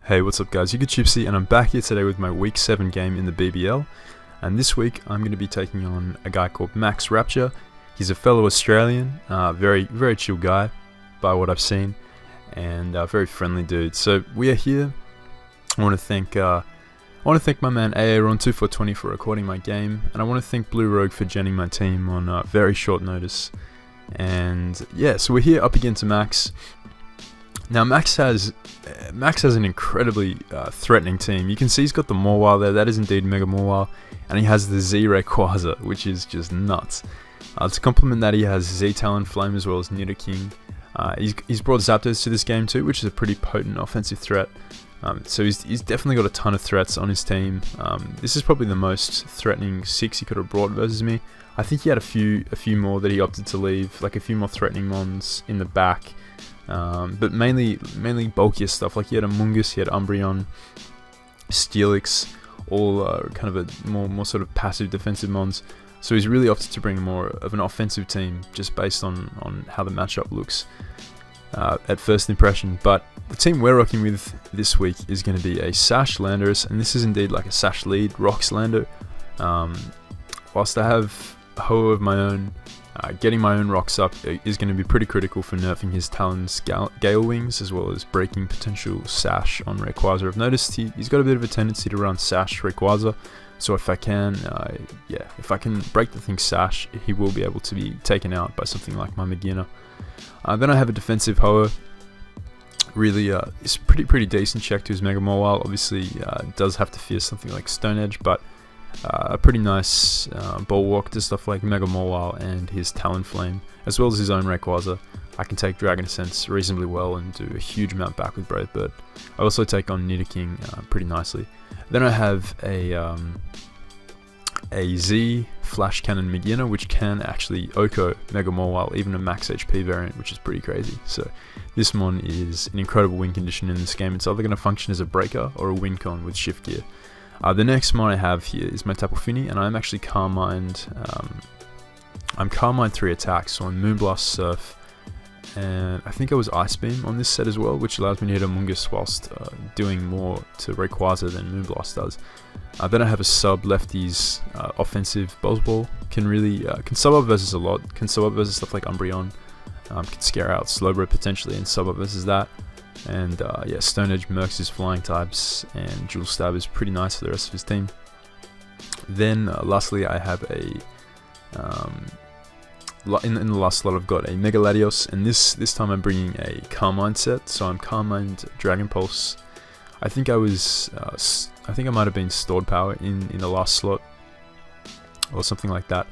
Hey, what's up guys, you Chipsy, and I'm back here today with my week 7 game in the BBL. And this week I'm going to be taking on a guy called Max Rapture. He's a fellow Australian, very chill guy by what I've seen, and a very friendly dude. So we are here. I want to thank my man AA Ron2420 for recording my game, and I want to thank Blue Rogue for joining my team on very short notice. And yeah, so we're here up against Max. Now Max has an incredibly threatening team. You can see he's got the Mawile there. That is indeed Mega Mawile, and he has the Z Rayquaza, which is just nuts. To complement that, he has Z Talonflame as well as Nidoking. He's brought Zapdos to this game too, which is a pretty potent offensive threat. So he's definitely got a ton of threats on his team. This is probably the most threatening 6 he could have brought versus me. I think he had a few more that he opted to leave, like a few more threatening mons in the back. But mainly bulkier stuff. Like he had a Mungus, he had Umbreon, Steelix, all kind of a more sort of passive defensive mons. So he's really opted to bring more of an offensive team just based on how the matchup looks at first impression. But the team we're rocking with this week is going to be a Sash Landorus, and this is indeed like a Sash lead Rocks Lando. Whilst I have a Ho of my own, getting my own rocks up is going to be pretty critical for nerfing his Talon's Gale Wings, as well as breaking potential Sash on Rayquaza. I've noticed he's got a bit of a tendency to run Sash Rayquaza, so if I can break the thing Sash, he will be able to be taken out by something like my Meguina. Then I have a defensive Ho. Really, it's pretty decent check to his Mega Mawile. Obviously, does have to fear something like Stone Edge, but a pretty nice bulwark to stuff like Mega Mawile and his Talonflame, as well as his own Rayquaza. I can take Dragon Sense reasonably well and do a huge amount back with Brave Bird. I also take on Nidoking pretty nicely. Then I have a Z Flash Cannon Meguina, which can actually Oko Mega Mawile, even a max HP variant, which is pretty crazy. So this mon is an incredible win condition in this game. It's either going to function as a breaker or a win con with shift gear. The next mon I have here is my Tapu Fini, and I'm actually Carmined. I'm Carmined 3 attacks, so I'm Moonblast, Surf, and I think I was Ice Beam on this set as well, which allows me to hit a Mungus whilst doing more to Rayquaza than Moonblast does. Then I have a sub lefties offensive Buzzball. Can sub up versus a lot. Can sub up versus stuff like Umbreon. Can scare out Slowbro potentially and sub up versus that. And yeah, Stone Edge mercs his flying types, and Jewel Stab is pretty nice for the rest of his team. Then lastly, I have a in the last slot I've got a Mega Latios, and this time I'm bringing a Carmine set. So I'm Carmined Dragon Pulse. I think I might have been Stored Power in the last slot or something like that.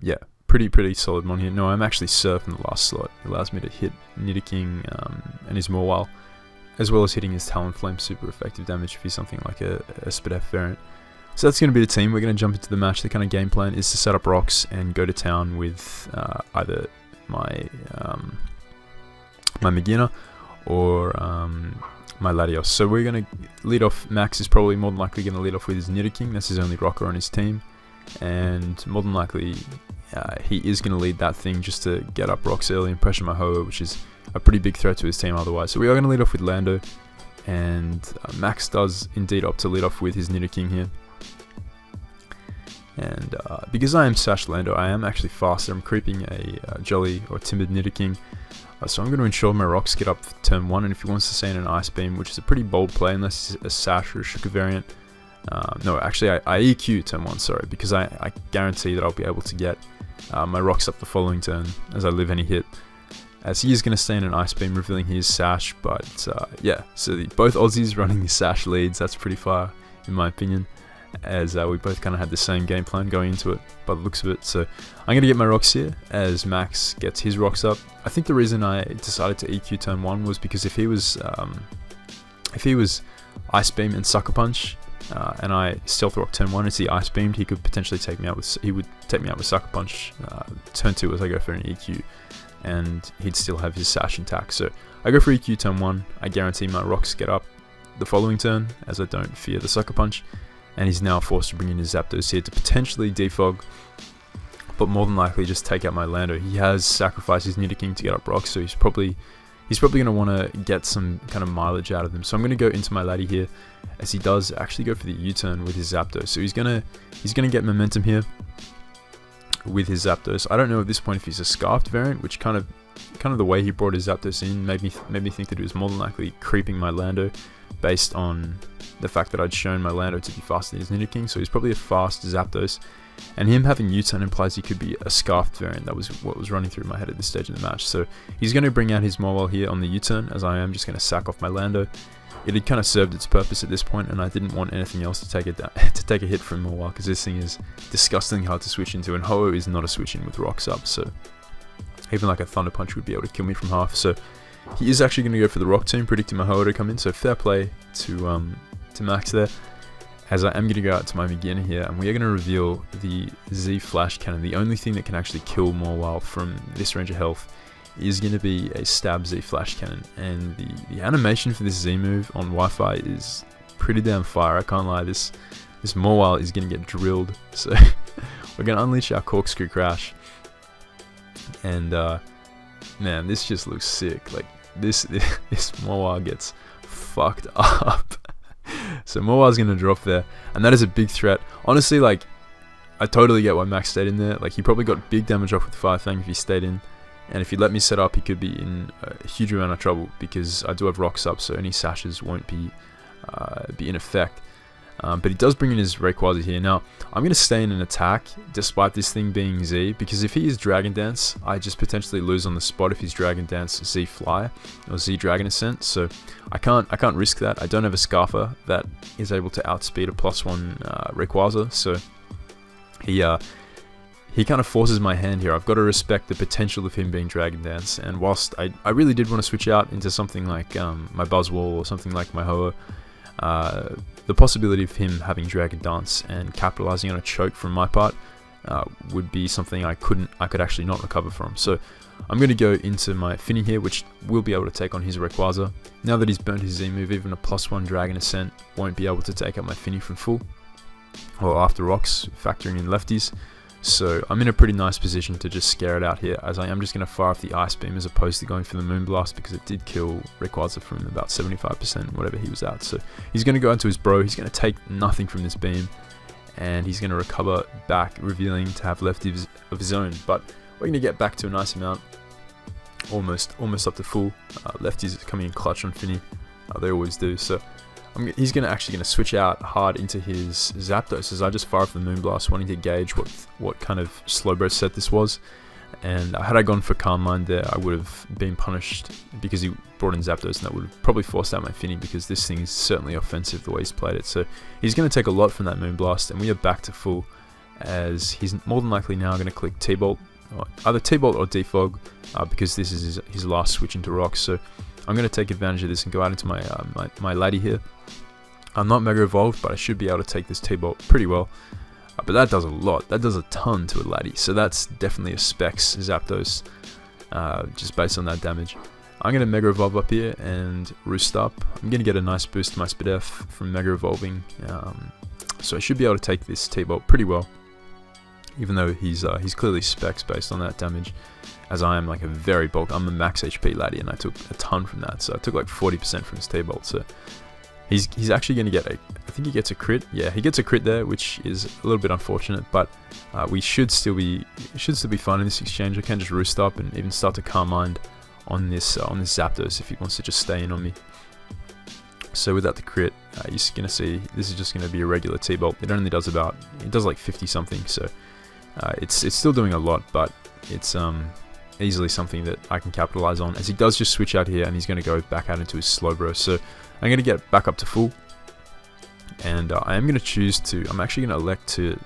Yeah. Pretty solid mon here. No, I'm actually Surf in the last slot. It allows me to hit Nidoking and his Mawile, as well as hitting his Talonflame super effective damage if he's something like a Spadef variant. So that's going to be the team. We're going to jump into the match. The kind of game plan is to set up rocks and go to town with either my Meguina or my Latios. So we're going to lead off. Max is probably more than likely going to lead off with his Nidoking. That's his only rocker on his team, and more than likely he is going to lead that thing just to get up rocks early and pressure my Ho, which is a pretty big threat to his team otherwise. So we are going to lead off with Lando, and Max does indeed opt to lead off with his Nidoking here. And because I am Sash Lando, I am actually faster. I'm creeping a Jolly or Timid Nidoking. So I'm going to ensure my rocks get up for turn 1, and if he wants to stay in an Ice Beam, which is a pretty bold play unless it's a Sash or a Shuka variant. No, actually I EQ turn 1, sorry, because I guarantee that I'll be able to get my rocks up the following turn as I live any hit, as he is going to stay in an Ice Beam, revealing his Sash. But yeah, so both Aussies running the Sash leads. That's pretty far in my opinion, as we both kind of had the same game plan going into it by the looks of it. So I'm going to get my rocks here as Max gets his rocks up. I think the reason I decided to EQ turn 1 was because if he was Ice Beam and Sucker Punch, and I Stealth Rock turn 1 as he Ice Beamed, he could potentially take me out with. He would take me out with Sucker Punch turn 2 as I go for an EQ, and he'd still have his Sash intact. So I go for EQ turn 1. I guarantee my rocks get up the following turn, as I don't fear the Sucker Punch, and he's now forced to bring in his Zapdos here to potentially defog, but more than likely just take out my Lando. He has sacrificed his Nidoking to get up rocks, so he's probably he's probably going to want to get some kind of mileage out of them. So I'm going to go into my laddie here, as he does actually go for the U-turn with his Zapdos. So he's gonna get momentum here with his Zapdos. I don't know at this point if he's a Scarfed variant, which kind of the way he brought his Zapdos in made me think that he was more than likely creeping my Lando, based on the fact that I'd shown my Lando to be faster than his Nidoking. So he's probably a fast Zapdos, and him having U-turn implies he could be a Scarfed variant. That was what was running through my head at this stage of the match. So he's going to bring out his Mawile here on the U-turn, as I am just going to sack off my Lando. It had kind of served its purpose at this point, and I didn't want anything else to take a hit from Mawile, because this thing is disgustingly hard to switch into, and Ho-Oh is not a switch in with rocks up, so even like a Thunder Punch would be able to kill me from half. So he is actually going to go for the Rock Tomb, predicting my Ho-Oh to come in. So fair play to Max there, as I am going to go out to my beginner here, and we are going to reveal the Z Flash Cannon. The only thing that can actually kill Mawile from this range of health is going to be a Stab Z Flash Cannon, and the animation for this Z move on Wi-Fi is pretty damn fire. I can't lie, this Mawile is going to get drilled. So we're going to unleash our Corkscrew Crash, and man, this just looks sick. Like this Mawile gets fucked up. So Mawile's going to drop there, and that is a big threat. Honestly, like, I totally get why Max stayed in there. Like, he probably got big damage off with Fire Fang if he stayed in. And if he let me set up, he could be in a huge amount of trouble, because I do have rocks up, so any sashes won't be in effect. But he does bring in his Rayquaza here. Now, I'm going to stay in an attack, despite this thing being Z, because if he is Dragon Dance, I just potentially lose on the spot if he's Dragon Dance Z Fly, or Z Dragon Ascent, so I can't risk that. I don't have a Scarfer that is able to outspeed a +1 Rayquaza, so he kind of forces my hand here. I've got to respect the potential of him being Dragon Dance, and whilst I really did want to switch out into something like my Buzzwole or something like my Ho-Oh, the possibility of him having Dragon Dance and capitalizing on a choke from my part would be something I could actually not recover from. So I'm going to go into my Finny here, which will be able to take on his Rayquaza. Now that he's burnt his Z move, even a +1 Dragon Ascent won't be able to take out my Finny from full, or after rocks, factoring in lefties. So I'm in a pretty nice position to just scare it out here, as I am just going to fire off the Ice Beam as opposed to going for the Moonblast, because it did kill Rayquaza from about 75%, whatever he was at. So he's going to go into his Bro, he's going to take nothing from this beam, and he's going to recover back, revealing to have lefties of his own. But we're going to get back to a nice amount, almost up to full. Lefties coming in clutch on Finny, they always do. So he's actually going to switch out hard into his Zapdos, as I just fire off the Moonblast, wanting to gauge what kind of Slowbro set this was. And had I gone for Calm Mind there, I would have been punished, because he brought in Zapdos, and that would have probably forced out my Finny, because this thing is certainly offensive the way he's played it. So he's going to take a lot from that Moonblast, and we are back to full, as he's more than likely now going to click T-Bolt, either T-Bolt or Defog, because this is his last switch into rocks. So I'm going to take advantage of this and go out into my laddie here. I'm not Mega Evolved, but I should be able to take this T-Bolt pretty well. But that does a lot. That does a ton to a laddie. So that's definitely a Specs Zapdos, just based on that damage. I'm going to Mega Evolve up here and Roost up. I'm going to get a nice boost to my Spadef from Mega Evolving. So I should be able to take this T-Bolt pretty well, even though he's clearly Specs based on that damage, as I am like a very bulk. I'm a max HP laddie, and I took a ton from that. So I took like 40% from his T-Bolt. So he's actually going to get I think he gets a crit. Yeah, he gets a crit there, which is a little bit unfortunate, but we should still be fine in this exchange. I can just Roost up and even start to Calm Mind on this Zapdos if he wants to just stay in on me. So without the crit, you're going to see this is just going to be a regular T-Bolt. It does like 50 something, so it's still doing a lot, but it's easily something that I can capitalize on, as he does just switch out here, and he's going to go back out into his Slowbro. So I'm going to get back up to full, and I am going to choose to, I'm actually going to elect to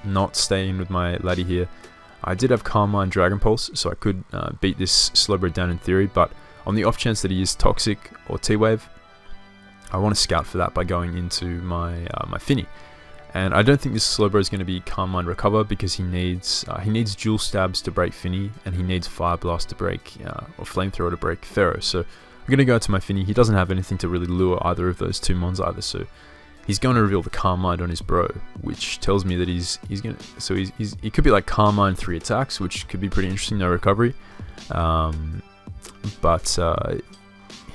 not stay in with my laddie here. I did have Calm Mind Dragon Pulse, so I could beat this Slowbro down in theory, but on the off chance that he is Toxic or T-Wave, I want to scout for that by going into my Finny. And I don't think this Slowbro is going to be Calm Mind Recover, because he needs Dual Stabs to break Finny, and he needs Fire Blast to break, or Flamethrower to break Pharaoh. So I'm going to go to my Finny. He doesn't have anything to really lure either of those two mons either, so he's going to reveal the Calm Mind on his Bro, which tells me that he's going to, so he could be like Calm Mind 3 attacks, which could be pretty interesting, no recovery. But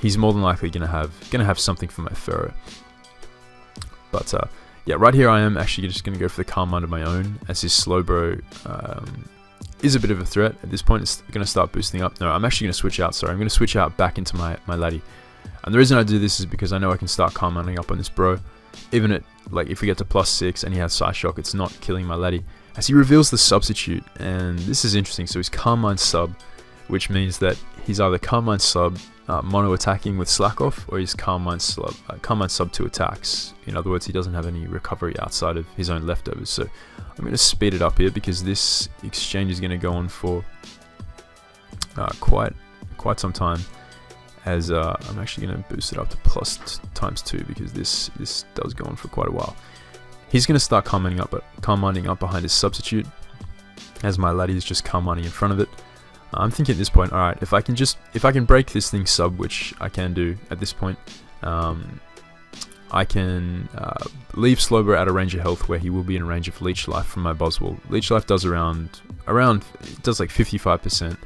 he's more than likely gonna have something for my Pharaoh. But yeah, right here I am actually just gonna go for the Calm Mind of my own, as his Slowbro is a bit of a threat. At this point it's gonna start boosting up. No, I'm actually gonna switch out. Sorry, I'm gonna switch out back into my laddie. And the reason I do this is because I know I can start Calm Minding up on this bro. Even at, like, if we get to +6 and he has Psyshock, it's not killing my laddie. As he reveals the substitute, and this is interesting. So he's Calm Mind sub, which means that he's either Calm Mind sub mono attacking with slack off, or he's Calm Mind sub 2 attacks. In other words, he doesn't have any recovery outside of his own leftovers. So I'm going to speed it up here because this exchange is going to go on for quite some time. As I'm actually going to boost it up to +2 because this does go on for quite a while. He's going to start Calm Minding up behind his substitute, as my laddie is just Calm Minding in front of it. I'm thinking at this point, alright, if I can break this thing sub, which I can do at this point, I can leave Slowbro out of range of health where he will be in range of Leech Life from my Boswell. Leech Life does it does like 55%.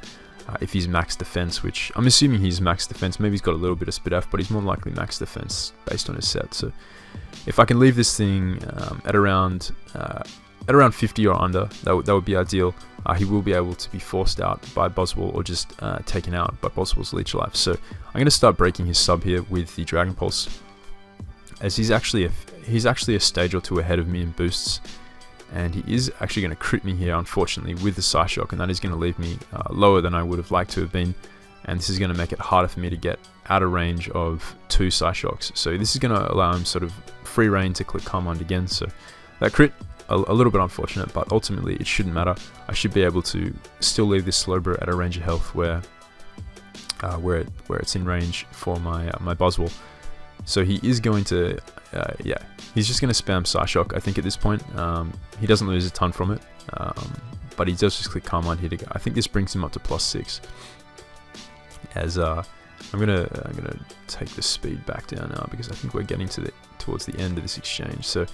If he's max defense, which I'm assuming he's max defense. Maybe he's got a little bit of speed F, but he's more likely max defense based on his set. So if I can leave this thing at around 50 or under, that would be ideal. He will be able to be forced out by Boswell, or just taken out by Boswell's Leech Life. So I'm going to start breaking his sub here with the Dragon Pulse, as he's actually a stage or two ahead of me in boosts. And he is actually going to crit me here, unfortunately, with the Psyshock, and that is going to leave me lower than I would have liked to have been. And this is going to make it harder for me to get out of range of 2 Psyshocks. So this is going to allow him sort of free reign to click Calm Mind again. So that crit, a little bit unfortunate, but ultimately it shouldn't matter. I should be able to still leave this Slowbro at a range of health where it's in range for my Boswell. So he is going to, yeah, he's just going to spam Psyshock, I think, at this point. He doesn't lose a ton from it, but he does just click Calm Mind here to go. I think this brings him up to +6. As I'm gonna take the speed back down now, because I think we're getting towards the end of this exchange. So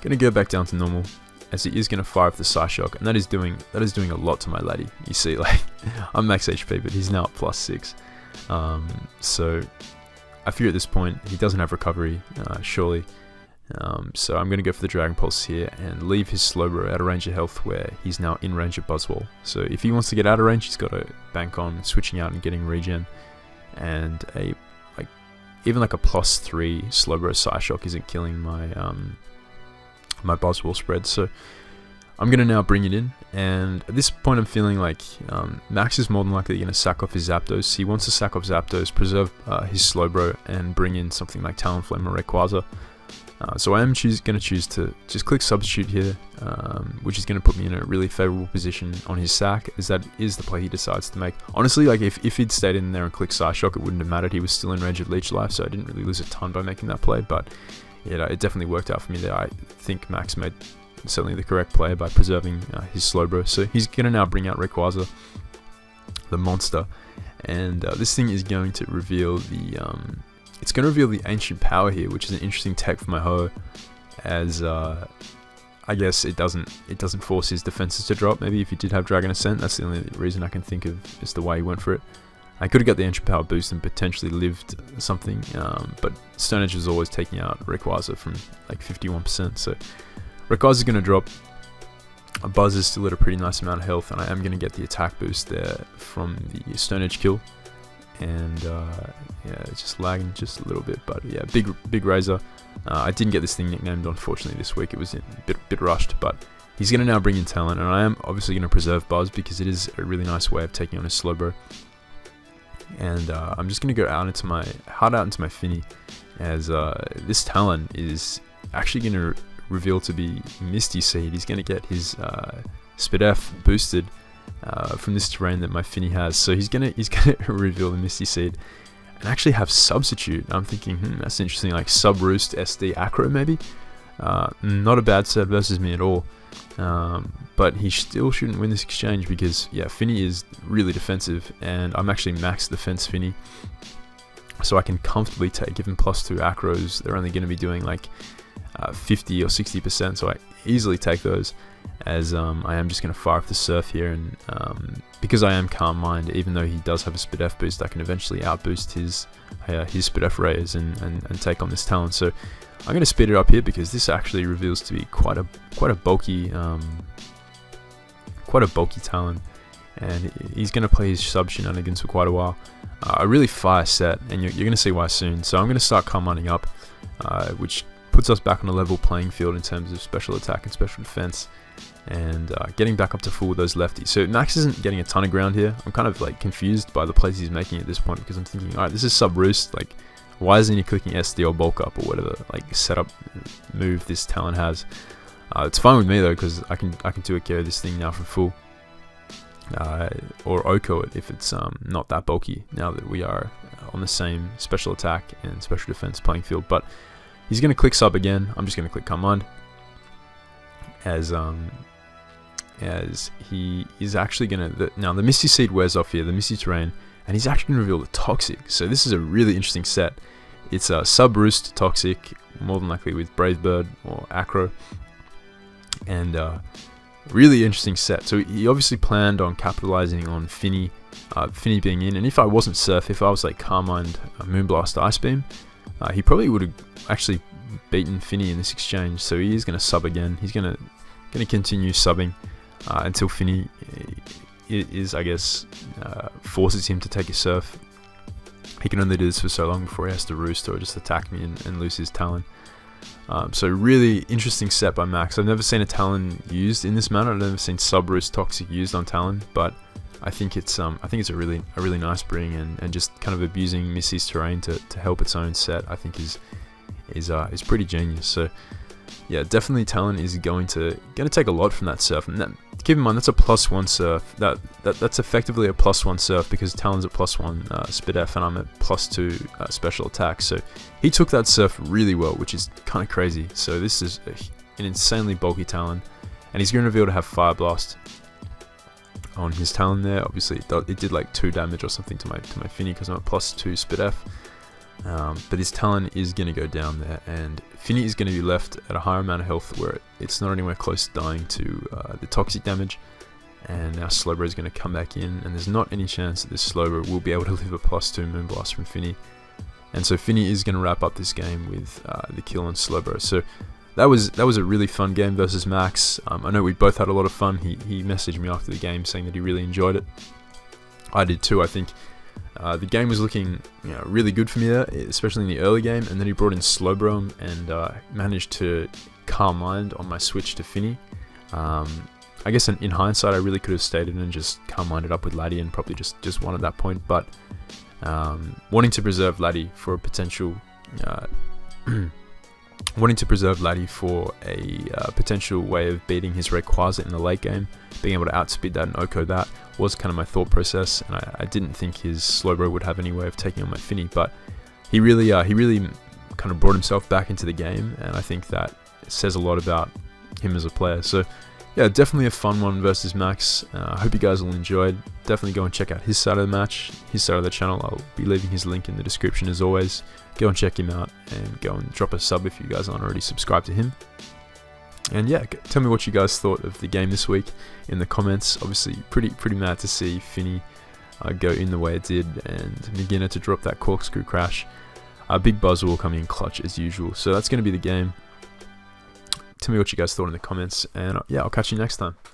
gonna go back down to normal, as he is gonna fire up the Psyshock, and that is doing a lot to my laddie. You see, like, I'm max HP, but he's now at +6. So I fear at this point he doesn't have recovery, surely. So I'm going to go for the Dragon Pulse here and leave his Slowbro out of range of health where he's now in range of Boswell. So if he wants to get out of range, he's got to bank on switching out and getting regen. And even like a +3 Slowbro Psyshock isn't killing my my Boswell spread. So I'm going to now bring it in, and at this point I'm feeling like Max is more than likely going to sack off his Zapdos. So he wants to sack off Zapdos, preserve his Slowbro, and bring in something like Talonflame or Rayquaza. So I am going to choose to just click Substitute here, which is going to put me in a really favourable position on his sack, as that is the play he decides to make. Honestly, like if he'd stayed in there and clicked Psyshock, it wouldn't have mattered. He was still in range of Leech Life, so I didn't really lose a ton by making that play, but yeah, it definitely worked out for me there. I think Max made certainly the correct play by preserving his Slowbro. So he's going to now bring out Rayquaza, the monster, and this thing is going to reveal the Ancient Power here, which is an interesting tech for my Ho, as I guess it doesn't force his defenses to drop. Maybe if he did have Dragon Ascent, that's the only reason I can think of is the way he went for it. I could have got the Ancient Power boost and potentially lived something, but Stone Edge was always taking out Rayquaza from like 51%, so Rayquaza is going to drop. Buzz is still at a pretty nice amount of health, and I am going to get the attack boost there from the Stone Edge kill. And yeah, it's just lagging just a little bit, but yeah, big Razor. I didn't get this thing nicknamed, unfortunately, this week. It was a bit rushed, but he's going to now bring in Talon, and I am obviously going to preserve Buzz because it is a really nice way of taking on his Slowbro. And I'm just going to go out into my Finny, as this Talon is actually going to reveal to be Misty Seed. He's going to get his Spidef boosted from this terrain that my Finny has, so he's gonna reveal the Misty Seed and actually have Substitute. I'm thinking, that's interesting, like Sub Roost SD Acro maybe. Not a bad set versus me at all, but he still shouldn't win this exchange because yeah, Finny is really defensive, and I'm actually max defense Finny, so I can comfortably give him +2 Acros. They're only going to be doing like 50 or 60%, so I easily take those, as I am just going to fire off the surf here, and because I am Calm Mind, even though he does have a Spidef boost, I can eventually outboost his Spidef rays and take on this Talon. So I'm going to speed it up here, because this actually reveals to be quite a bulky Talon, and he's going to play his sub shenanigans for quite a while. A really fire set, and you're going to see why soon. So I'm going to start Calm Minding up, which puts us back on a level playing field in terms of special attack and special defense, and getting back up to full with those lefties. So Max isn't getting a ton of ground here. I'm kind of like confused by the plays he's making at this point, because I'm thinking, alright, this is sub roost, like why isn't he clicking SD or bulk up or whatever like setup move this Talon has? It's fine with me though, because I can do a KO this thing now from full, or OHKO it if it's not that bulky, now that we are on the same special attack and special defense playing field. But he's going to click sub again. I'm just going to click Calm Mind, as he is actually going to... Now the Misty Seed wears off here, the Misty Terrain, and he's actually going to reveal the Toxic. So this is a really interesting set. It's a sub roost Toxic, more than likely with Brave Bird or Acro, and really interesting set. So he obviously planned on capitalizing on Finny being in, and if I wasn't Surf, if I was like Calm Mind, Moonblast, Ice Beam, he probably would have actually beaten Finny in this exchange. So he is going to sub again. He's going to continue subbing until Finny is, I guess, forces him to take a Surf. He can only do this for so long before he has to roost or just attack me and lose his Talon. So really interesting set by Max. I've never seen a Talon used in this manner. I've never seen sub roost Toxic used on Talon, but I think it's a really nice bring, and just kind of abusing Missy's terrain to help its own set, I think is pretty genius. So yeah, definitely Talon is going to take a lot from that surf, and keep in mind that's a +1 surf. That's effectively a +1 surf, because Talon's at +1 Spidef and I'm at +2 special attack. So he took that surf really well, which is kind of crazy. So this is an insanely bulky Talon, and he's going to be able to have Fire Blast on his Talon there. Obviously it did like 2 damage or something to my Finny, because I'm at +2 Spidef. But his Talon is going to go down there, and Finny is going to be left at a higher amount of health, where it's not anywhere close to dying to the Toxic damage. And now Slowbro is going to come back in, and there's not any chance that this Slowbro will be able to live a +2 Moonblast from Finny. And so Finny is going to wrap up this game with the kill on Slowbro. So that was a really fun game versus Max. I know we both had a lot of fun. He messaged me after the game saying that he really enjoyed it. I did too. I think the game was looking really good for me there, especially in the early game, and then he brought in Slowbro and managed to Calm Mind on my switch to Finny. I guess in hindsight I really could have stayed in and just Calm Minded up with Laddie and probably just won at that point, but wanting to preserve Laddie for a potential potential way of beating his Rayquaza in the late game, being able to outspeed that and OHKO that was kind of my thought process, and I didn't think his Slowbro would have any way of taking on my Finny, but he really kind of brought himself back into the game, and I think that says a lot about him as a player. So yeah, definitely a fun one versus Max. I hope you guys all enjoyed. Definitely go and check out his side of the match, his side of the channel. I'll be leaving his link in the description as always. Go and check him out, and go and drop a sub if you guys aren't already subscribed to him. And yeah, tell me what you guys thought of the game this week in the comments. Obviously pretty mad to see Finny go in the way it did, and Nagina to drop that corkscrew crash. Big Buzz will come in clutch as usual. So that's going to be the game. Tell me what you guys thought in the comments, and yeah, I'll catch you next time.